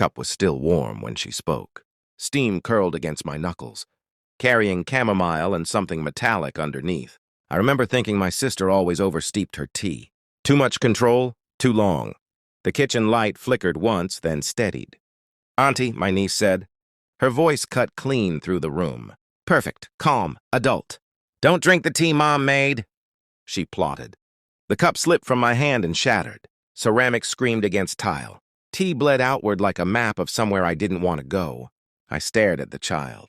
cup was still warm when she spoke. Steam curled against my knuckles, carrying chamomile and something metallic underneath. I remember thinking my sister always oversteeped her tea. Too much control, too long. The kitchen light flickered once, then steadied. "Auntie," my niece said. Her voice cut clean through the room. "Perfect, calm, adult. Don't drink the tea Mom made," she plotted. The cup slipped from my hand and shattered. Ceramic screamed against tile. Tea bled outward like a map of somewhere I didn't want to go. I stared at the child.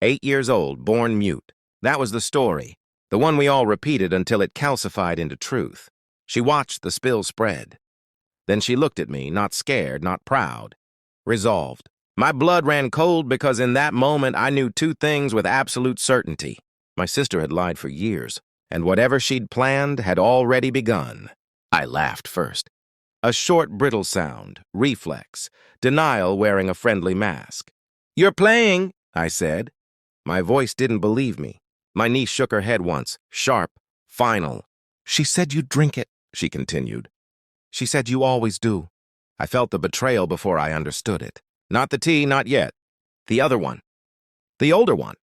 8 years old, born mute. That was the story, the one we all repeated until it calcified into truth. She watched the spill spread. Then she looked at me, not scared, not proud. Resolved. My blood ran cold because in that moment I knew two things with absolute certainty. My sister had lied for years, and whatever she'd planned had already begun. I laughed first. A short, brittle sound, reflex, denial wearing a friendly mask. "You're playing," I said. My voice didn't believe me. My niece shook her head once, sharp, final. "She said you'd drink it," she continued. "She said you always do." I felt the betrayal before I understood it. Not the tea, not yet. The other one. The older one.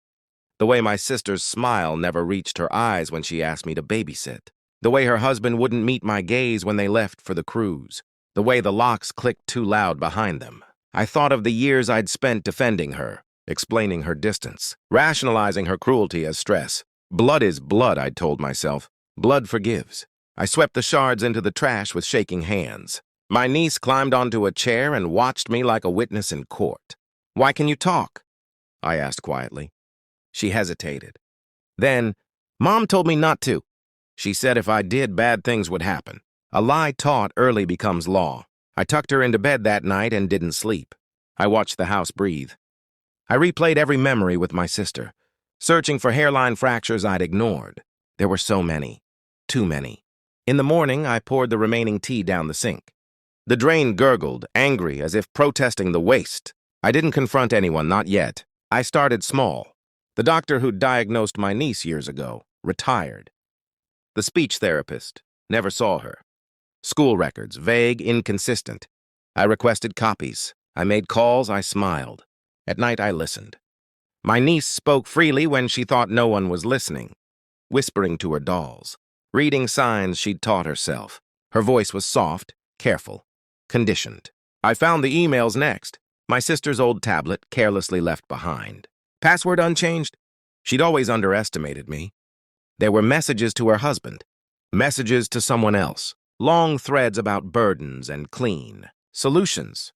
The way my sister's smile never reached her eyes when she asked me to babysit. The way her husband wouldn't meet my gaze when they left for the cruise. The way the locks clicked too loud behind them. I thought of the years I'd spent defending her, explaining her distance, rationalizing her cruelty as stress. Blood is blood, I'd told myself. Blood forgives. I swept the shards into the trash with shaking hands. My niece climbed onto a chair and watched me like a witness in court. "Why can you talk?" I asked quietly. She hesitated. Then, "Mom told me not to. She said if I did, bad things would happen. A lie taught early becomes law." I tucked her into bed that night and didn't sleep. I watched the house breathe. I replayed every memory with my sister, searching for hairline fractures I'd ignored. There were so many. Too many. In the morning, I poured the remaining tea down the sink. The drain gurgled, angry, as if protesting the waste. I didn't confront anyone, not yet. I started small. The doctor who diagnosed my niece years ago, retired. The speech therapist, never saw her. School records, vague, inconsistent. I requested copies. I made calls, I smiled. At night, I listened. My niece spoke freely when she thought no one was listening, whispering to her dolls, reading signs she'd taught herself. Her voice was soft, careful, conditioned. I found the emails next. My sister's old tablet, carelessly left behind. Password unchanged. She'd always underestimated me. There were messages to her husband, messages to someone else, long threads about burdens and clean, solutions,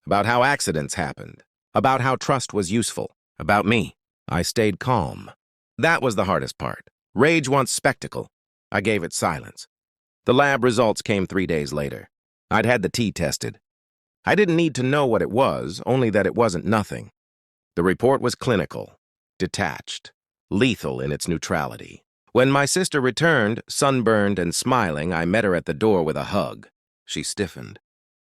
about how accidents happened, about how trust was useful, about me. I stayed calm. That was the hardest part. Rage wants spectacle. I gave it silence. The lab results came 3 days later. I'd had the tea tested. I didn't need to know what it was, only that it wasn't nothing. The report was clinical, detached, lethal in its neutrality. When my sister returned, sunburned and smiling, I met her at the door with a hug. She stiffened.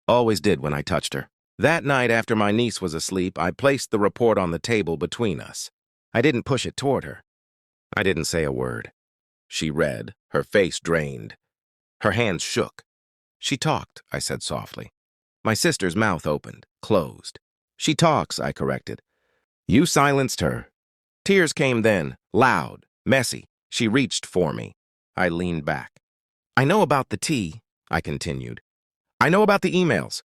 Always did when I touched her. That night after my niece was asleep, I placed the report on the table between us. I didn't push it toward her. I didn't say a word. She read, her face drained. Her hands shook. "She talked," I said softly. My sister's mouth opened, closed. "She talks," I corrected. "You silenced her." Tears came then, loud, messy. She reached for me. I leaned back. "I know about the tea," I continued. "I know about the emails.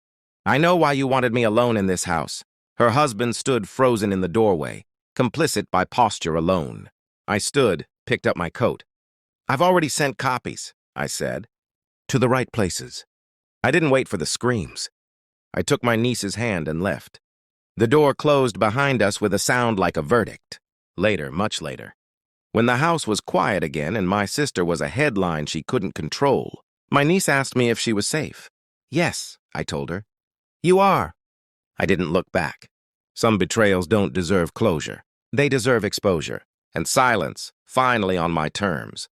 I know why you wanted me alone in this house." Her husband stood frozen in the doorway, complicit by posture alone. I stood, picked up my coat. "I've already sent copies," I said. "To the right places." I didn't wait for the screams. I took my niece's hand and left. The door closed behind us with a sound like a verdict. Later, much later. When the house was quiet again and my sister was a headline she couldn't control, my niece asked me if she was safe. "Yes," I told her. "You are." I didn't look back. Some betrayals don't deserve closure. They deserve exposure. And silence, finally on my terms.